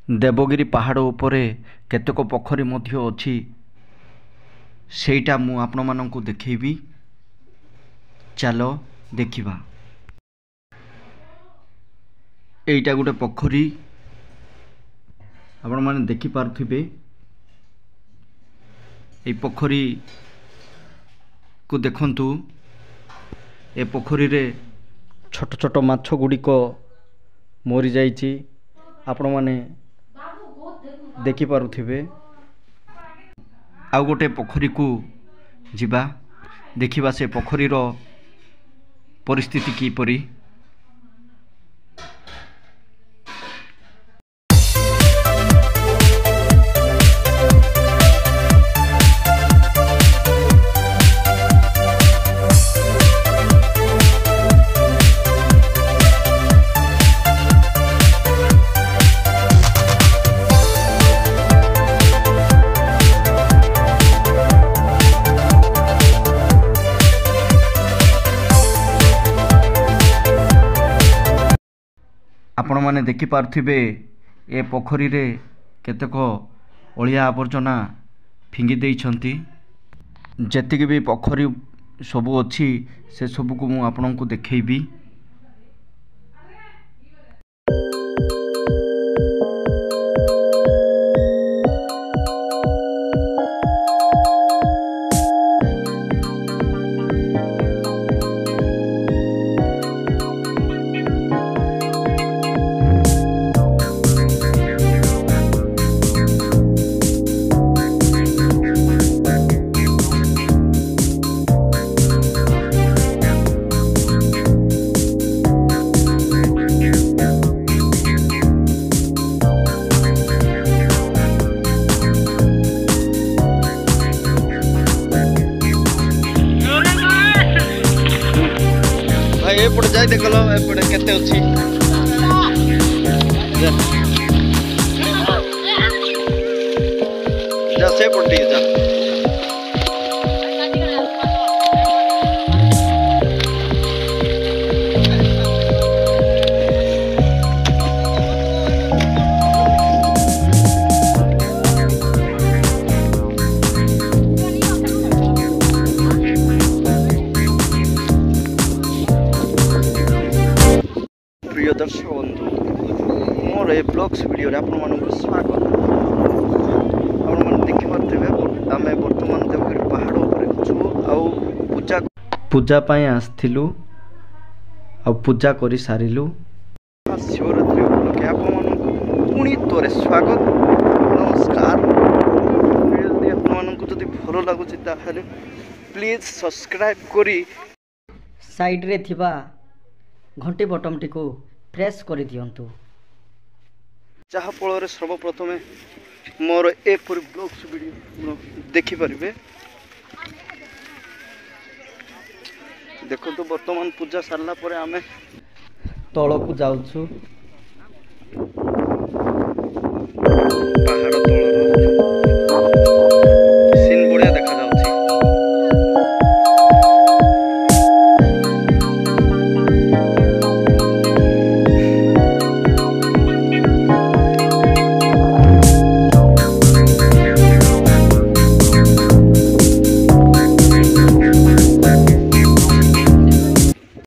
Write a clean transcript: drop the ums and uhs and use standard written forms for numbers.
देवगिरी पहाड़ उपरे केतेक पोखरी मध्य अछि सेटा मु आपण माननकु देखैबी। चलो देखिबा। एइटा गोटे पोखरी आपण माने देखि पारुथिबे। ए पोखरी को देखंतु। ए पोखरी रे छोट छोट माछ गुड़िक मरी जाइछि। आपण माने देखि पारुथिबे। आउ गोटे पोखरी को जिबा देखिबा से पोखरी रो परिस्थिति की परी। आपण माने देखि पारुथिबे ए पोखरी रे केतेक ओलिया आवर्जना फिंगी देइछंती। जेतिक भी पोखरी सबु अछि से सबु को मु आपनकु देखैबी। एपटे जाए देख लो एपटे केते अछि जा से पट्टी जा। प्रिय दर्शक बंधु मोर ए ब्लॉग्स वीडियो रे आपण मानक स्वागत। आपण मन देखि पारथेबे आमे वर्तमान देवगिरी पहाड़ ऊपर छु आउ पूजा पय आस्थिलु आउ पूजा करि सारिलु। शिवरात्रि उपलक्षे आपण मानक पुनी तोरे स्वागत नमस्कार। यदि आपण मानक जदि भलो लागु छि ताहाले प्लीज सब्सक्राइब करी साइड रे थिबा घंटी बटन टी को प्रेस कर दियंतु। जहा फल सर्वप्रथम मोर एपरी ब्लॉग्स वीडियो देखि परिबे। देखो तो वर्तमान पूजा सारला परे आमे तळ को जाउछु। पहाड़